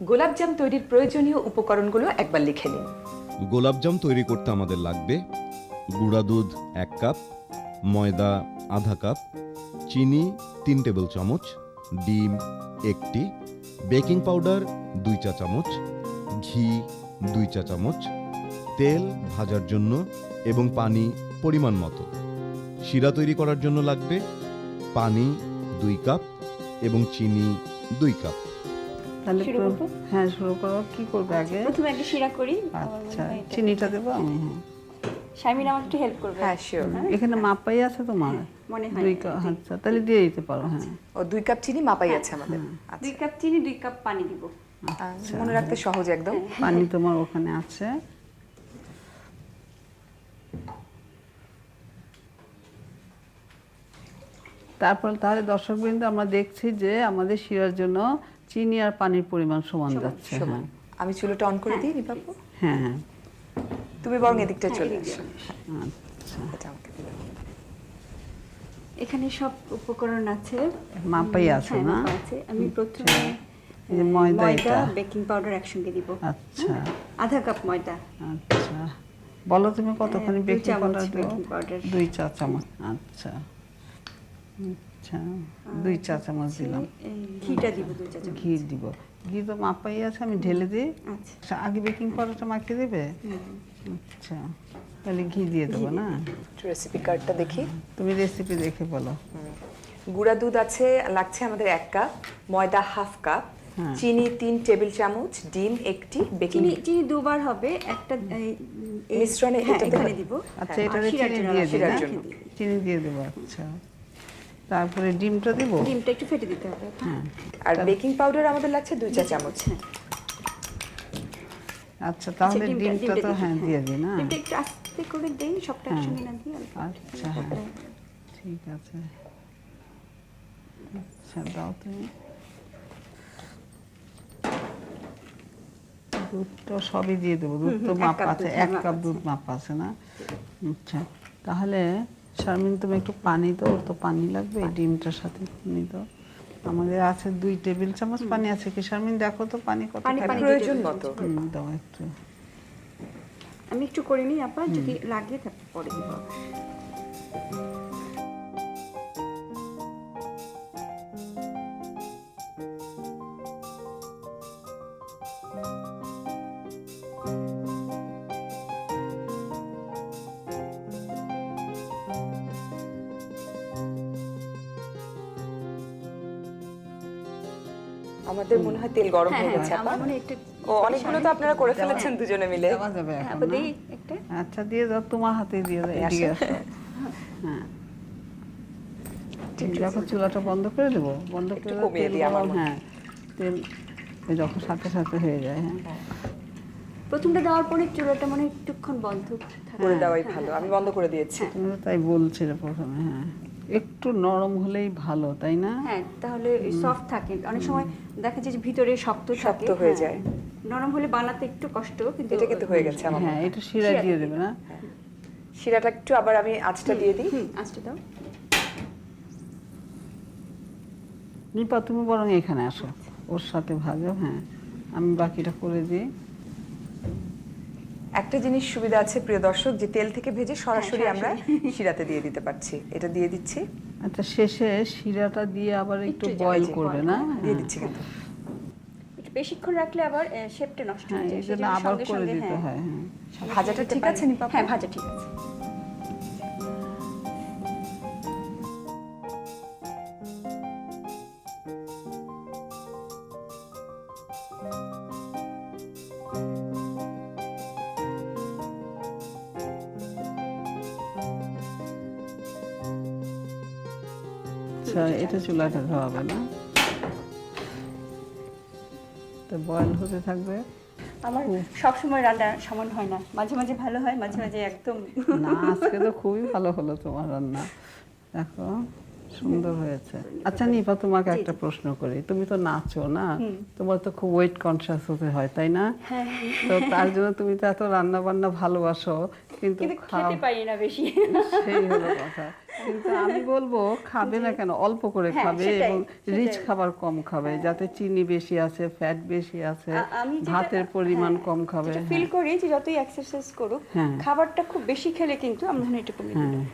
গোলাপজাম তৈরির প্রয়োজনীয় উপকরণগুলো একবার লিখে নিন। গোলাপজাম তৈরি করতে আমাদের লাগবে গুঁড়া দুধ 1 কাপ, ময়দা আধা কাপ, চিনি 3 টেবিল চামচ, ডিম 1টি, বেকিং পাউডার 2 চা চামচ, ঘি 2 চা চামচ, তেল ভাজার জন্য এবং পানি পরিমাণ মতো। শিরা তৈরি করার জন্য লাগবে পানি 2 কাপ এবং চিনি 2 কাপ। তাহলে হ্যাঁ শুরু করো। কি করবে আগে? প্রথমে একটা শিরা করি। আচ্ছা, চিনিটা দেবো আমি? শারমিন আমাকে একটু হেল্প করবে? হ্যাঁ শিওর। এখানে মাপাই আছে তোমার? মনে হয় 2 কাপ। আচ্ছা, তাহলে দিয়ে দিতে পারো। হ্যাঁ, ও 2 কাপ চিনি মাপাই আছে আমাদের। 2 কাপ চিনি 2 কাপ পানি দিব। মনে রাখতে সহজ একদম। পানি তোমার ওখানে আছে। তারপর তাহলে দর্শকবৃন্দ আমরা দেখছি যে আমাদের শিরার জন্য চিনি আর পানির পরিমাণ সমান যাচ্ছে। সমান। আমি চুলোটা অন করে দিই নিপাপু? হ্যাঁ হ্যাঁ, তুমি বরং এদিকটা চলে এসো। আচ্ছা, এটা আমাকে দিলে। এখানে সব উপকরণ আছে, মাপাই আছে না? মাপা আছে। আমি প্রথমে এই যে ময়দা, এটা বেকিং পাউডার একসঙ্গে দিব। আচ্ছা আধা কাপ ময়দা। আচ্ছা, বলো তুমি কতখানি 2 বেকিং চামচ পাউডার দেবো? Baking powder. 2 চা চামচ। আচ্ছা আচ্ছা, 2 চা চামচ দিলাম। ঘিটা দিব 2 চা চামচ। ঘি দিব। ঘি তো মাপাই আছে, আমি ঢেলে দিই। আচ্ছা, আচ্ছা, আগে বেকিং পাউডারটা মাখিয়ে দেবে? আচ্ছা, তাহলে ঘি দিয়ে দেবো না? একটু রেসিপি কার্ডটা দেখি। তুমি রেসিপি দেখে বলো। গুঁড়া দুধ আছে লাগছে আমাদের 1 কাপ, ময়দা হাফ কাপ, চিনি 3 টেবিল চামচ, ডিম 1টি, বেকিং চিনি দুবার হবে। একটা মিশ্রণে এখানে দিব। আচ্ছা, এটারে চিনি দিয়ে দিই না? চিনি দিয়ে দেবো। আচ্ছা, তারপরে ডিমটা দিব? ডিমটা একটু ফেটে দিতে হবে। হ্যাঁ, আর বেকিং পাউডার আমাদের লাগছে 2 চা চামচ। আচ্ছা, তাহলে ডিমটা তো হ্যাঁ দিয়ে দিই না? ডিমটা একটু আস্তে করে দেই, সবটা একসঙ্গে না দিয়ে। আচ্ছা হ্যাঁ, ঠিক আছে। আচ্ছা, দাও তুমি। দুধটা সবই দিয়ে দেবো? দুধ তো মাপ আছে, 1 কাপ দুধ মাপ আছে না? আচ্ছা, তাহলে শারমিন তুমি একটু পানি দাও। ওর তো পানি লাগবে, এই ডিমটার সাথে পানি দাও। আমাদের আছে 2 টেবিল চামচ পানি আছে কি শারমিন? দেখো তো পানি কত প্রয়োজন মতো দাও একটু। আমি একটু করে নিই আপা, যদি লাগে তারপর পরে দিব। আমাদের মনে হয় তেল গরম হয়ে গেছে আপা। আমার মনে একটু ও অনেকগুলো তো আপনারা করে ফেলেছেন দুজনে মিলে। দেওয়া যাবে এখন আপা না? দেই একটা। আচ্ছা, দিয়ে দাও, তোমার হাতে দিয়ে দাও। এদিকে আসো। হ্যাঁ, যখন চুলাটা বন্ধ করে দেবো, বন্ধ করে কমিয়ে তেল দিই আমার গরম, হ্যাঁ তেল যখন সাথে সাথে হয়ে যায়। হ্যাঁ, প্রথমটা দেওয়ার পরে চুলাটা মানে একটুক্ষণ বন্ধ করে দেওয়াই ভালো। আমি বন্ধ করে দিয়েছি। তুমি তো তাই বলছিলে প্রথমে। হ্যাঁ, একটু নরম হলেই ভালো, তাই না? হ্যাঁ, তাহলে সফট থাকে। অনেক সময় দেখা যায় যে ভিতরে শক্ত হয়ে যায়। নরম হলে বানাতে একটু কষ্ট, কিন্তু এটা কিন্তু হয়ে গেছে আমার। হ্যাঁ, এটা শিরা দিয়ে দেবে না? শিরাটা একটু আবার আমি আঁচটা দিয়ে দিই। আস্তে দাও। নিপা, তুমি বরং এখানে আসো, ওর সাথে ভাজো। হ্যাঁ, আমি বাকিটা করে দিই। একটা জিনিস সুবিধা আছে প্রিয় দর্শক, যে তেল থেকে ভেজে সরাসরি আমরা শিরাতে দিয়ে দিতে পারছি। এটা দিয়ে দিচ্ছি। আচ্ছা, শেষে শিরাটা দিয়ে আবার একটু বয়েল করবে না? দিয়ে দিচ্ছি কিন্তু। একটু বেশিক্ষণ রাখলে আবার শেপটা নষ্ট হ্যাঁ, হয়ে যায়। এই জন্য আবার করে দিতে হয়। হ্যাঁ, ভাজাটা ঠিক আছে নিপা? হ্যাঁ, ভাজা ঠিক আছে। আচ্ছা, এটা চুলাটা ধোয়াবে না? তো বয়েল হতে থাকবে। আমার সবসময় রান্না সমান হয় না, মাঝে মাঝে ভালো হয়, মাঝে মাঝে একদম না, আজকে তো খুবই ভালো হলো তোমার রান্না। দেখো, সুন্দর হয়েছে। আচ্ছা নিপা, তোমাকে একটা প্রশ্ন করি। তুমি তো নাচো না, তোমার তো খুব ওয়েট কনসিয়াস হতে হয়, তাই না? তো তার জন্য তুমি তো এত রান্না বান্না ভালোবাসো, কিন্তু কিন্তু খেতে পারি না বেশি। সেই হলো কথা। কিন্তু আমি বলবো খাবে না কেন, অল্প করে হ্যাঁ, খাবে সেটাই, এবং রিচ সেটাই। খাবার কম খাবে, যাতে চিনি বেশি আছে, ফ্যাট বেশি আছে, আমি ভাতের পরিমাণ কম খাবে। ফিল করি যে যতই এক্সারসাইজ করুক হ্যাঁ। খাবারটা খুব বেশি খেলে কিন্তু আমরা মনে হয় এটা কমে দিই।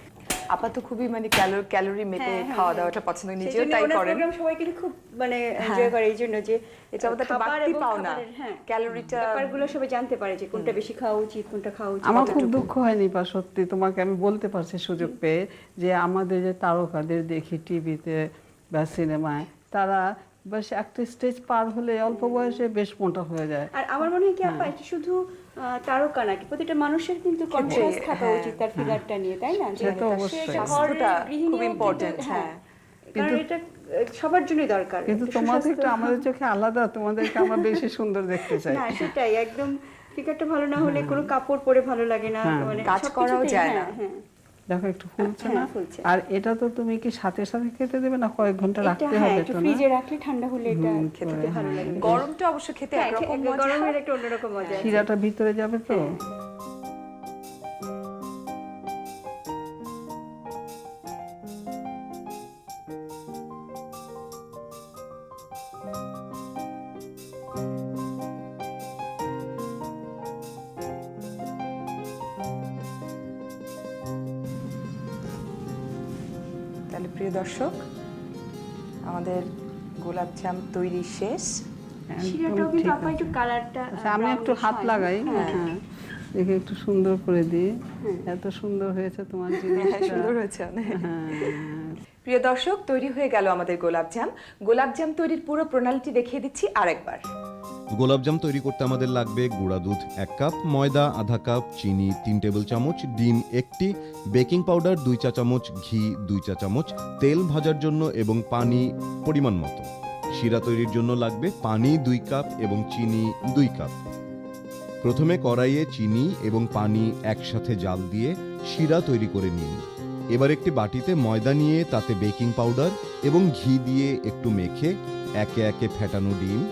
আপা তো খুবই মানে ক্যালোরি মেপে খাওয়া দাওয়াটা পছন্দ, নিজেও সেজন্য তাই ওনার করেন। প্রোগ্রাম সবাই কিন্তু খুব মানে এনজয় করে এই জন্য যে এটা আমাদের একটা খাবার বাড়তি এবং পাওনা, খাবারের, হ্যাঁ, ক্যালোরিটা ব্যাপারগুলো সবাই জানতে পারে যে কোনটা বেশি খাওয়া উচিত, কোনটা খাওয়া উচিত। আমার খুব দুঃখ হয়নি পা, সত্যি তোমাকে আমি বলতে পারছি সুযোগ পেয়ে, যে আমাদের যে তারকাদের দেখি টিভিতে বা সিনেমায়, তারা বেশ একটা স্টেজ পার হলে অল্প বয়সে বেশ মোটা হয়ে যায়। আর আমার মনে হয় কি আপা, এটা শুধু তারকা নাকি, প্রতিটা মানুষের কিন্তু কনসিয়াস থাকা উচিত তার ফিগারটা নিয়ে, তাই না? যে সে তো সে অবশ্যই। একটা স্বাস্থ্যটা ঘরের গৃহিণীও খুব ইম্পর্টেন্ট। কিন্তু, হ্যাঁ, কারণ এটা সবার জন্যই দরকার। কিন্তু একটু তোমাদের সুস্বাস্থ্য- একটু আমাদের চোখে আলাদা, তোমাদেরকে আমরা বেশি সুন্দর দেখতে চাই। না সেটাই, একদম ফিগারটা ভালো না হলে কোনো কাপড় পরে ভালো লাগে না, মানে কাজ করাও সবকিছুতেই, যায় না। হ্যাঁ। দেখো একটু ফুলছে না? হ্যাঁ, ফুলছে। আর এটা তো তুমি কি সাথে সাথে খেতে দেবে না কয়েক ঘন্টা এটা রাখতে হ্যাঁ হবে একটু তো না? ফ্রিজে রাখলে ঠান্ডা হলে এটা খেতে ভালো লাগে। গরমটা অবশ্য খেতে হ্যাঁ, একরকম মজা। গরমের একটা অন্যরকম মজা আছে। শিরাটা ভিতরে যাবে তো? তাহলে প্রিয় দর্শক, আমাদের গোলাপ জাম তৈরি শেষ। শিরাটাও কিন্তু আপা একটু কালারটা আচ্ছা, আমি একটু হাত লাগাই, হ্যাঁ, দেখে একটু সুন্দর করে দিই। এত সুন্দর হয়েছে তোমার হ্যাঁ, জিনিসটা। সুন্দর হয়েছে অনেক। হ্যাঁ। প্রিয় দর্শক, তৈরি হয়ে গেল আমাদের গোলাপ জাম। গোলাপ জাম তৈরির পুরো প্রণালীটি দেখিয়ে দিচ্ছি আরেকবার। গোলাপজাম তৈরি করতে আমাদের লাগবে গুঁড়া দুধ 1 কাপ, ময়দা আধা কাপ, চিনি 3 টেবিল চামচ, ডিম 1টি, বেকিং পাউডার 2 চা চামচ, ঘি 2 চা চামচ, তেল ভাজার জন্য এবং পানি পরিমাণ মতো। শিরা তৈরির জন্য লাগবে পানি 2 কাপ এবং চিনি 2 কাপ। প্রথমে কড়াইয়ে চিনি এবং পানি একসাথে জাল দিয়ে শিরা তৈরি করে নিন। এবার একটি বাটিতে ময়দা নিয়ে তাতে বেকিং পাউডার এবং ঘি দিয়ে একটু মেখে একে একে ফেটানো ডিম,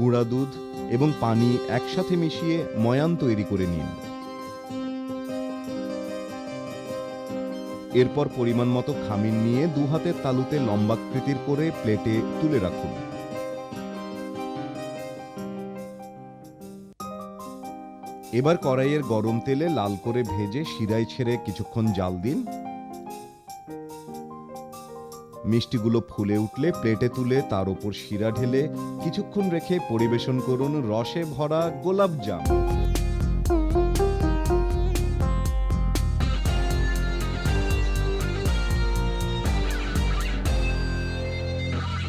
গুঁড়া দুধ এবং পানি একসাথে মিশিয়ে ময়ান তৈরি করে নিন। এরপর পরিমাণ মতো খামির নিয়ে 2 হাতের তালুতে লম্বাকৃতির করে প্লেটে তুলে রাখুন। এবার কড়াইয়ের গরম তেলে লাল করে ভেজে শিরায় ছেড়ে কিছুক্ষণ জাল দিন। মিষ্টিগুলো ফুলে উঠলে প্লেটে তুলে তার উপর শিরা ঢেলে কিছুক্ষণ রেখে পরিবেশন করুন রসে ভরা গোলাপ জাম।